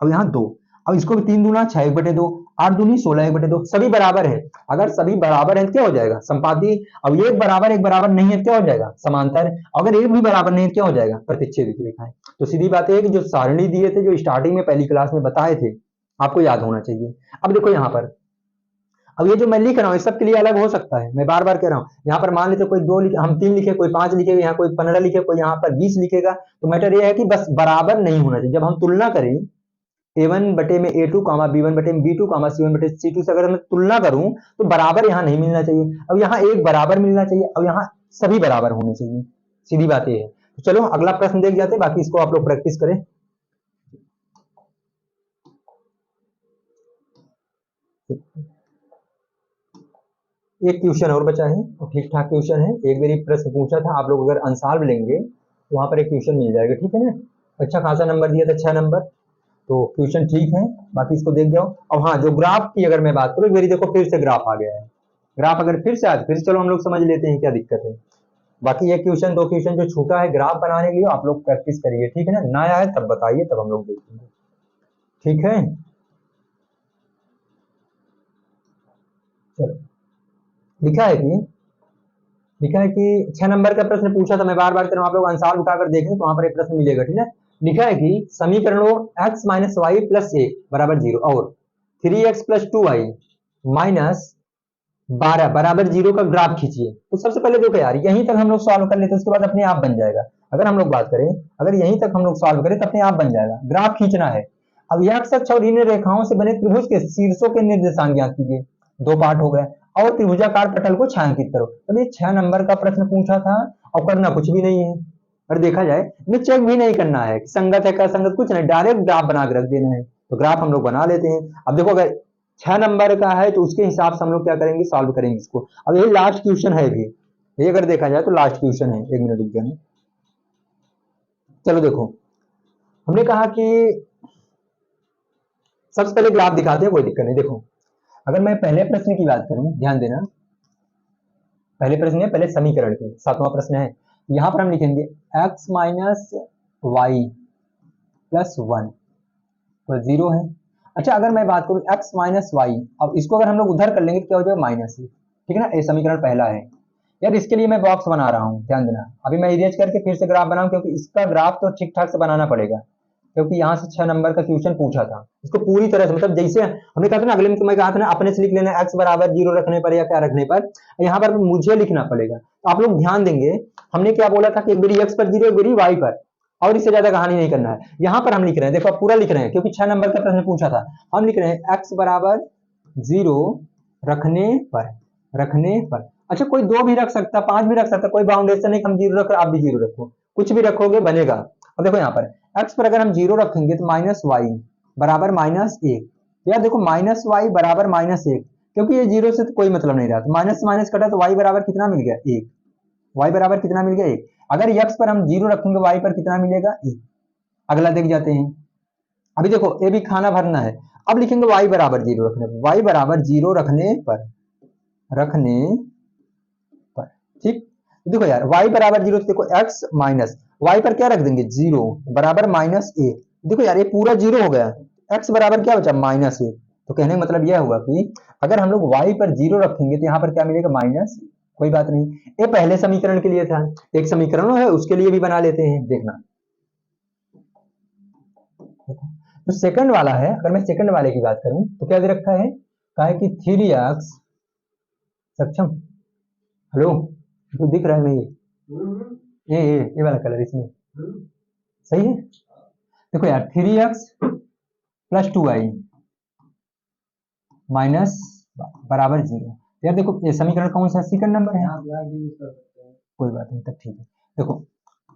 अब यहाँ 2, अब इसको भी 3 दूना 6 1/2, 8 दूनी 16 1/2, सभी बराबर है। अगर सभी बराबर है तो क्या हो जाएगा, संपाती। अब ये एक बराबर नहीं है, क्या हो जाएगा, समांतर। अगर एक भी बराबर नहीं है क्या हो जाएगा, प्रतिच्छेदित रेखाएं। तो सीधी बात है कि जो सारणी दिए थे, जो स्टार्टिंग में पहली क्लास में बताए थे, आपको याद होना चाहिए। अब देखो यहाँ पर, अब ये जो मैं लिख रहा हूँ, इस सब के लिए अलग हो सकता है, मैं बार बार कह रहा हूँ। यहाँ पर मान लेते कोई 2 लिखे, हम 3 लिखे, कोई 5 लिखेगा, यहाँ कोई 15 लिखे, कोई यहाँ पर 20 लिखेगा। तो मैटर ये है कि बस बराबर नहीं होना चाहिए। जब हम तुलना करें a1 बटे में a2 कामा b1 बटे में b2 कामा c1 बटे c2 से अगर मैं तुलना करूं तो बराबर यहाँ नहीं मिलना चाहिए। अब यहाँ एक बराबर मिलना चाहिए, अब यहाँ सभी बराबर होने चाहिए, सीधी बात ये है। तो चलो अगला प्रश्न देख जाते हैं, बाकी इसको आप लोग प्रैक्टिस करें। एक क्वेश्चन और बचा है, ठीक ठाक क्वेश्चन है। एक बार प्रश्न पूछा था, आप लोग अगर अनसॉल्व लेंगे तो वहां पर एक क्वेश्चन मिल जाएगा, ठीक है ना। अच्छा खासा नंबर दिया था, 6 नंबर, तो क्वेश्चन ठीक है, बाकी इसको देख जाओ। और हाँ, जो ग्राफ की अगर मैं बात करूँ, एक बार देखो फिर से ग्राफ आ गया है। ग्राफ अगर फिर से आए फिर चलो हम लोग समझ लेते हैं क्या दिक्कत है। बाकी एक क्वेश्चन 2 क्वेश्चन जो छूटा है ग्राफ बनाने के लिए, आप लोग प्रैक्टिस करिए, ठीक है ना। ना आए तब बताइए, तब हम लोग देखेंगे, ठीक है। चलो लिखा है कि 6 नंबर का प्रश्न पूछा था, मैं बार बार कर रहा हूं, आप लोग आंसर उठाकर देखें तो वहां पर एक प्रश्न मिलेगा, ठीक है। लिखा है कि समीकरणों x माइनस वाई प्लस ए बराबर 0 और 3x प्लस 2y माइनस 12 बराबर 0 का ग्राफ खींचिए। तो सबसे पहले देखो यार, यहीं तक हम लोग सॉल्व कर लेते, उसके बाद अपने आप बन जाएगा। अगर हम लोग बात करें, अगर यहीं तक हम लोग सॉल्व करें तो अपने आप बन जाएगा। ग्राफ खींचना है। अब x अक्ष और इन रेखाओं से बने त्रिभुज के शीर्षों के निर्देशांक ज्ञात कीजिए। 2 पार्ट हो गए। और त्रिभुजाकार पटल को छायांकित करो। तो ये 6 नंबर का प्रश्न पूछा था और करना कुछ भी नहीं है। और देखा जाए इन्हें चेक भी नहीं करना है, संगत है क्या संगत, कुछ नहीं, डायरेक्ट ग्राफ बना के रख देना है। तो ग्राफ हम लोग बना लेते हैं। अब देखो अगर 6 नंबर का है तो उसके हिसाब से हम लोग क्या करेंगे, सॉल्व करेंगे इसको। अब ये लास्ट क्वेश्चन है भी, ये अगर देखा जाए तो लास्ट क्वेश्चन है। 1 मिनट रुक जाना। चलो देखो, हमने कहा कि सबसे पहले ग्राफ दिखाते हैं, कोई दिक्कत नहीं। देखो अगर मैं पहले प्रश्न की बात करूं, ध्यान देना, पहले प्रश्न है, पहले समीकरण के 7वां प्रश्न है। यहां पर हम लिखेंगे x माइनस वाई प्लस 1 तो 0 है। अच्छा अगर मैं बात करूं x माइनस वाई, अब इसको अगर हम लोग उधर कर लेंगे तो क्या हो जाएगा, माइनस ही, ठीक है ना। ये समीकरण पहला है। यार इसके लिए मैं बॉक्स बना रहा हूं, ध्यान देना। अभी मैं इरेज करके फिर से ग्राफ बनाऊं, क्योंकि इसका ग्राफ तो ठीक ठाक से बनाना पड़ेगा, क्योंकि यहाँ से 6 नंबर का क्वेश्चन पूछा था। इसको पूरी तरह से, मतलब जैसे हमने कहा था ना, अगले में मैं कहा था ना, अपने से लिख लेना x बराबर 0 रखने पर या क्या रखने पर, यहाँ पर मुझे लिखना पड़ेगा। तो आप लोग ध्यान देंगे, हमने क्या बोला था कि एक बारी x पर 0 एक बारी y पर, और इससे ज्यादा कहानी नहीं करना है। यहाँ पर हम लिख रहे हैं, देखो आप पूरा लिख रहे हैं, क्योंकि 6 नंबर का प्रश्न पूछा था। हम लिख रहे हैं x बराबर 0 रखने पर। अच्छा कोई 2 भी रख सकता, 5 भी रख सकता, कोई बाउंडेशन नहीं, हम 0 रख, आप भी 0 रखो, कुछ भी रखोगे बनेगा। अब देखो यहाँ पर x पर अगर हम 0 रखेंगे तो माइनस वाई बराबर -1। यार देखो माइनस वाई बराबर -1, क्योंकि ये 0 से तो कोई मतलब नहीं रहा, तो माइनस माइनस कटा तो y बराबर कितना मिल गया, 1। y बराबर कितना मिल गया, 1। अगर x पर हम 0 रखेंगे, y पर कितना मिलेगा, 1। अगला देख जाते हैं। अभी देखो ये भी खाना भरना है। अब लिखेंगे y बराबर 0 रखने पर, y बराबर 0 रखने पर, ठीक। देखो यार y बराबर 0, देखो x माइनस y पर क्या रख देंगे, 0 बराबर -1। देखो यार ये पूरा 0 हो गया, x बराबर क्या बचा, -1। तो कहने का मतलब यह हुआ कि अगर हम लोग y पर 0 रखेंगे तो यहाँ पर क्या मिलेगा, माइनस। कोई बात नहीं, ये पहले समीकरण के लिए था। एक समीकरण है उसके लिए भी बना लेते हैं, देखना। तो सेकंड वाला है, अगर मैं सेकंड वाले की बात करूं तो क्या दे रखा है, कहा है कि 3x सक्षम, हेलो तो दिख रहा है नहीं, ये वाला कलर इसमें सही है। देखो यार 3x प्लस 2y माइनस बराबर 0। यार देखो ये समीकरण कौन सा, सेकंड नंबर है, कोई बात नहीं, तब ठीक है। देखो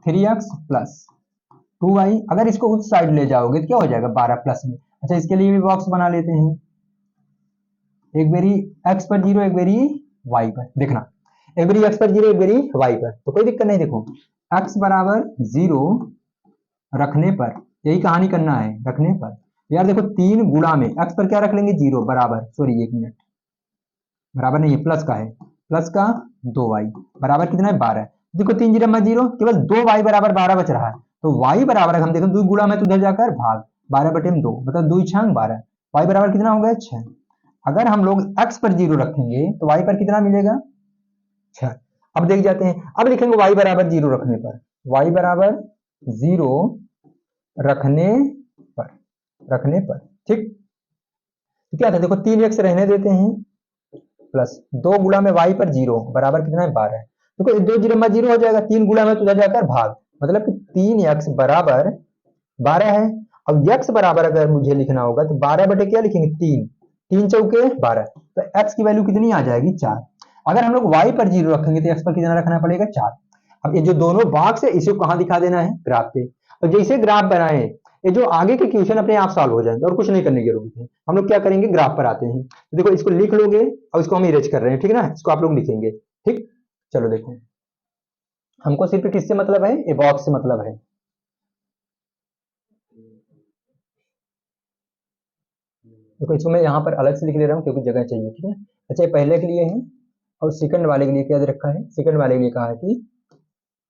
3x प्लस 2y, अगर इसको उस साइड ले जाओगे तो क्या हो जाएगा, 12 प्लस में। अच्छा इसके लिए भी बॉक्स बना लेते हैं, एक बारी x पर 0 एक बारी y पर, देखना एक बारी x पर 0 एक बारी y पर, तो कोई दिक्कत नहीं। देखो x बराबर 0 रखने पर, यही कहानी करना है, रखने पर। यार देखो 3 गुणा में x पर क्या रख लेंगे, 0 बराबर, सॉरी 1 मिनट, बराबर नहीं है, प्लस का है, प्लस का 2y बराबर कितना है, 12। देखो 3 जीरो में 0, केवल 2y बराबर 12 बच रहा है। तो y बराबर हम देखो 2 गुणा में तो उधर जाकर भाग, 12/2 मतलब 2 छंग 12, y बराबर कितना हो गया, 6। अगर हम लोग x पर 0 रखेंगे तो y पर कितना मिलेगा, 6। अब देख जाते हैं, अब लिखेंगे y बराबर 0 रखने पर, y बराबर 0 रखने पर, ठीक। तो क्या था, देखो 3x रहने देते हैं, प्लस 2 गुणा में y पर 0 बराबर कितना है, 12। देखो 2 जीरो में 0 हो जाएगा, 3 गुणा में तो उधर जाकर भाग, मतलब कि 3x बराबर 12 है। अब x बराबर अगर मुझे लिखना होगा तो 12 बटे क्या लिखेंगे, 3 3 चौके 12, तो x की वैल्यू कितनी आ जाएगी, 4। अगर हम लोग y पर 0 रखेंगे तो x पर कितना रखना पड़ेगा 4। अब ये जो दोनों बॉक्स है इसे कहाँ दिखा देना है ग्राफ पे। तो जैसे ग्राफ बनाए ये जो आगे के क्वेश्चन अपने आप सॉल्व हो जाएंगे और कुछ नहीं करने की जरूरत है। हम लोग क्या करेंगे ग्राफ पर आते हैं। तो देखो इसको लिख लोगे और इसको हम इरेज कर रहे हैं, ठीक है ना, इसको आप लोग लिखेंगे। ठीक, चलो देखो हमको सिर्फ किससे मतलब है, ये बॉक्स से मतलब है। देखो इसको मैं यहाँ पर अलग से लिख ले रहा हूँ क्योंकि जगह चाहिए, ठीक है। अच्छा ये पहले के लिए है और सेकंड वाले के लिए क्या दे रखा है, सेकंड वाले के लिए कहा है कि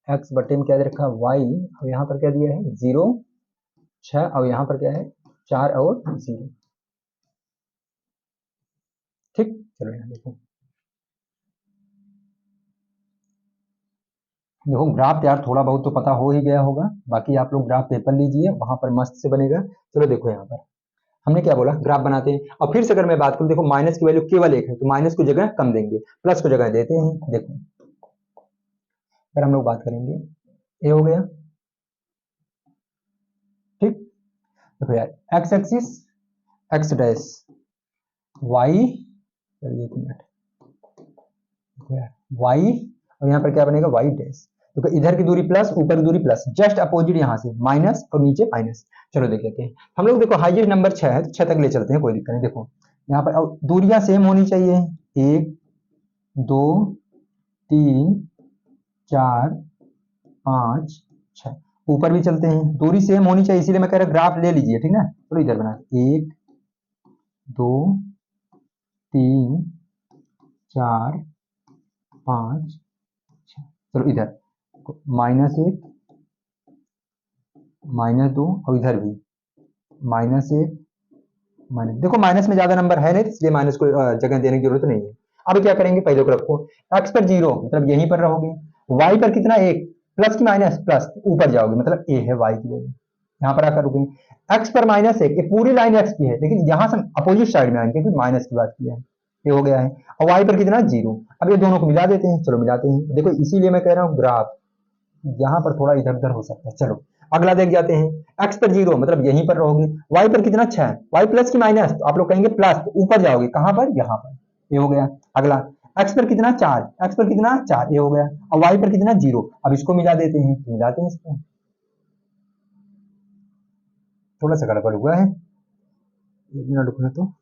x बटे में क्या दे रखा है y, और यहाँ पर क्या दिया है 0 6, और यहाँ पर क्या है 4 और 0। ठीक, चलो यहाँ देखो देखो ग्राफ यार थोड़ा बहुत तो पता हो ही गया होगा, बाकी आप लोग ग्राफ पेपर लीजिए वहां पर मस्त से बनेगा। चलो देखो यहाँ पर हमने क्या बोला ग्राफ बनाते हैं। और फिर से अगर मैं बात करूं, देखो माइनस की वैल्यू केवल 1 है तो माइनस को जगह कम देंगे, प्लस को जगह देते हैं। देखो अगर हम लोग बात करेंगे ये हो गया, ठीक। देखो यार X axis X dash Y, चलिए एक मिनट, देखो यार वाई और यहाँ पर क्या बनेगा वाई डैश। तो इधर की दूरी प्लस ऊपर की दूरी प्लस, जस्ट अपोजिट यहाँ से माइनस और नीचे माइनस। चलो देख लेते हैं हम लोग। देखो हाईएस्ट नंबर 6 है तो 6 तक ले चलते हैं, कोई दिक्कत नहीं। देखो यहाँ पर दूरियां सेम होनी चाहिए, 1 2 3 4 5 6। ऊपर भी चलते हैं, दूरी सेम होनी चाहिए, इसीलिए मैं कह रहा ग्राफ ले लीजिए, ठीक ना। चलो इधर बना 1 2 3 4 5 6। चलो इधर -1 -2 और इधर भी -1 माइनस। देखो माइनस में ज्यादा नंबर है नहीं इसलिए माइनस को जगह देने की जरूरत नहीं है। अब क्या करेंगे पहले को रखो, एक्स पर 0 मतलब यहीं पर रहोगे, वाई पर कितना 1, प्लस की माइनस प्लस ऊपर जाओगे मतलब ए है वाई की वैल्यू, यहाँ पर आकर रुकेंगे। एक्स पर -1 ये पूरी लाइन एक्स की है लेकिन यहाँ से अपोजिट साइड में आएंगे क्योंकि माइनस की बात की है, ये हो गया है। और वाई पर कितना 0। अब ये दोनों को मिला देते हैं, चलो मिलाते हैं। देखो इसीलिए मैं कह रहा हूँ ग्राफ यहाँ पर थोड़ा इधर उधर हो सकता है। चलो अगला देख जाते हैं, एक्स पर 0 मतलब यहीं पर रहोगे, वाई पर कितना 6, वाई प्लस की माइनस तो आप लोग कहेंगे प्लस, तो ऊपर जाओगे कहां पर यहाँ पर, ये हो गया। अगला एक्स पर कितना 4, एक्स पर कितना 4, ये हो गया। और वाई पर कितना 0, अब इसको मिला देते हैं, मिलाते हैं इसको। थोड़ा सा गड़बड़ हुआ है, एक मिनट रुकना तो।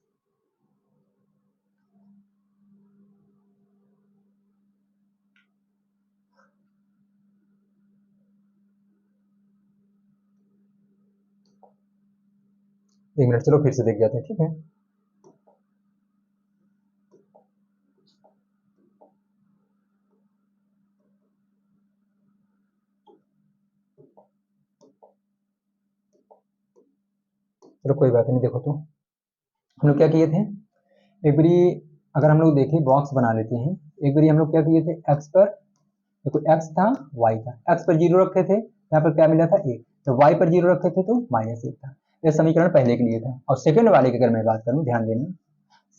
एक मिनट चलो फिर से देख जाते हैं, ठीक है। चलो कोई बात नहीं। देखो तो हम लोग क्या किए थे, एक बारी अगर हम लोग देखें बॉक्स बना लेते हैं। एक बारी हम लोग क्या किए थे, एक्स पर देखो एक्स था वाई था, एक्स पर 0 रखे थे, यहाँ पर क्या मिला था 1, तो वाई पर 0 रखे थे तो -1 था। यह समीकरण पहले के लिए था। और सेकंड वाले की अगर मैं बात करूं, ध्यान देना,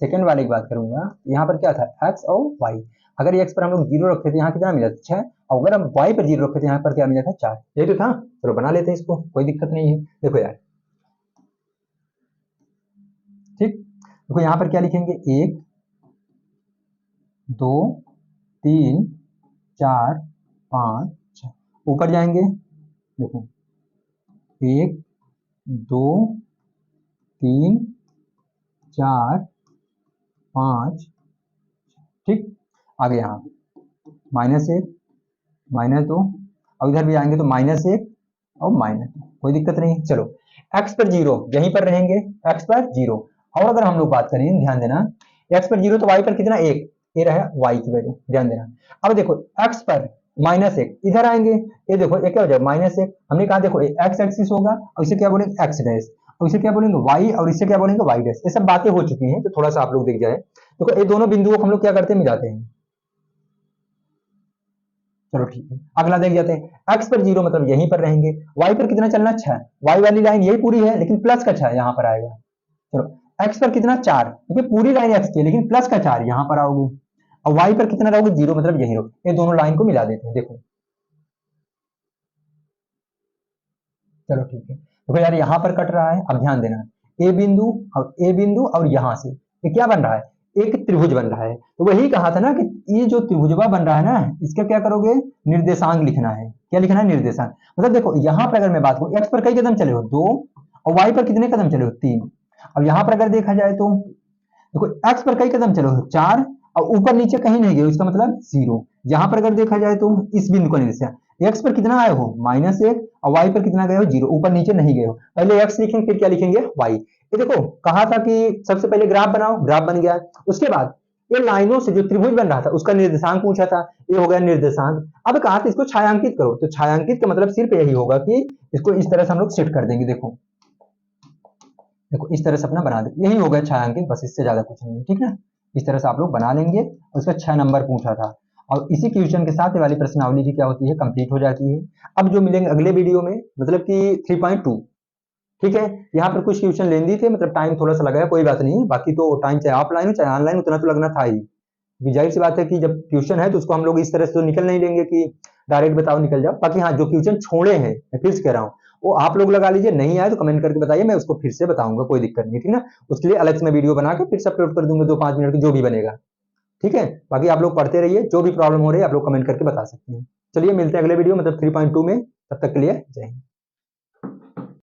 सेकंड वाले की बात करूंगा, यहाँ पर क्या था एक्स और वाई। अगर एक्स पर हम लोग 0 रखे थे यहाँ कितना मिला था 6, और अगर हम वाई पर 0 रखे थे यहाँ पर क्या मिला था 4, यही तो था। चलो बना लेते हैं इसको, कोई दिक्कत नहीं है। देखो यार ठीक, देखो यहाँ पर क्या लिखेंगे 1 2 3 4 5 6, ऊपर जाएंगे देखो 1 2 3 4 5, ठीक। आगे यहाँ -1 -2 और इधर भी आएंगे तो -1 और -2, कोई दिक्कत नहीं। चलो x पर 0 यहीं पर रहेंगे, x पर 0। और अगर हम लोग बात करें, ध्यान देना, x पर 0 तो y पर कितना 1, ये रहा y की वैल्यू, ध्यान देना। अब देखो x पर -1 इधर आएंगे, ये देखो ये क्या हो जाएगा -1। हमने कहा देखो x एक्सिस होगा और इसे क्या बोलेंगे x डैश, और इसे क्या बोलेंगे y, और इसे क्या बोलेंगे y डैश। ये सब बातें हो चुकी हैं तो थोड़ा सा आप लोग देख जाए। देखो ये दोनों बिंदुओं को हम लोग क्या करते हैं, मिलाते हैं। चलो ठीक है, अगला देख जाते हैं। x पर 0 मतलब यहीं पर रहेंगे, y पर कितना चलना 6, y वाली लाइन यही पूरी है लेकिन प्लस का 6 यहाँ पर आएगा। चलो x पर कितना 4, क्योंकि पूरी लाइन x की है लेकिन प्लस का 4 यहाँ पर आओगे, और y पर कितना रहोगे 0 मतलब यही रहोगे। ये दोनों लाइन को मिला देते हैं, देखो। चलो ठीक है, देखो यार यहाँ पर कट रहा है, अब ध्यान देना, ए बिंदु और ए बिंदु और यहाँ से ये क्या बन रहा है, एक त्रिभुज बन रहा है। तो वही कहा था ना कि ये जो त्रिभुजवा बन रहा है ना, इसका क्या करोगे, निर्देशांक लिखना है। क्या लिखना है, निर्देशांक। मतलब देखो यहाँ पर अगर मैं बात करूं, एक्स पर कई कदम चले हो, 2, और वाई पर कितने कदम चले हो, 3। अब यहाँ पर अगर देखा जाए तो देखो एक्स पर कई कदम चले हो, 4, और ऊपर नीचे कहीं नहीं गए, इसका मतलब 0। यहाँ पर अगर देखा जाए तो इस बिंदु का निर्देशांक, एक्स पर कितना आए हो, -1, और वाई पर कितना गए हो, 0, ऊपर नीचे नहीं गए हो। पहले एक्स लिखेंगे, फिर क्या लिखेंगे, वाई। ये देखो कहा था कि सबसे पहले ग्राफ बनाओ, ग्राफ बन गया। उसके बाद ये लाइनों से जो त्रिभुज बन रहा था उसका निर्देशांक पूछा था, ये हो गया निर्देशांक। अब कहा था इसको छायांकित करो, तो छायांकित का मतलब सिर्फ यही होगा कि इसको इस तरह से हम लोग सेट कर देंगे। देखो देखो इस तरह से अपना बना दे, यही हो गया छायांकित, बस इससे ज्यादा कुछ नहीं है, ठीक ना। इस तरह से आप लोग बना लेंगे। और उसका 6 नंबर पूछा था, और इसी क्वेश्चन के साथ ये वाली प्रश्नावली भी क्या होती है, कंप्लीट हो जाती है। अब जो मिलेंगे अगले वीडियो में, मतलब कि 3.2, ठीक है। यहाँ पर कुछ क्वेश्चन लेंदी थे, मतलब टाइम थोड़ा सा लगा है, कोई बात नहीं। बाकी तो टाइम चाहे ऑफलाइन हो चाहे ऑनलाइन, उतना तो लगना था ही। जाहिर सी बात है कि जब क्वेश्चन है तो उसको हम लोग इस तरह से तो निकल नहीं लेंगे कि डायरेक्ट बताओ निकल जाओ। बाकी हाँ, जो क्वेश्चन छोड़े हैं, मैं फिर से कह रहा हूँ, वो आप लोग लगा लीजिए, नहीं आए तो कमेंट करके बताइए, मैं उसको फिर से बताऊंगा, कोई दिक्कत नहीं, ठीक ना। उसके लिए अलग से मैं वीडियो बना के फिर से अपलोड कर दूंगा, 2-5 मिनट की, जो भी बनेगा, ठीक है। बाकी आप लोग पढ़ते रहिए, जो भी प्रॉब्लम हो रही है आप लोग कमेंट करके बता सकते हैं। चलिए मिलते हैं अगले वीडियो, मतलब 3.2 में। तब तक के लिए जय हिंद।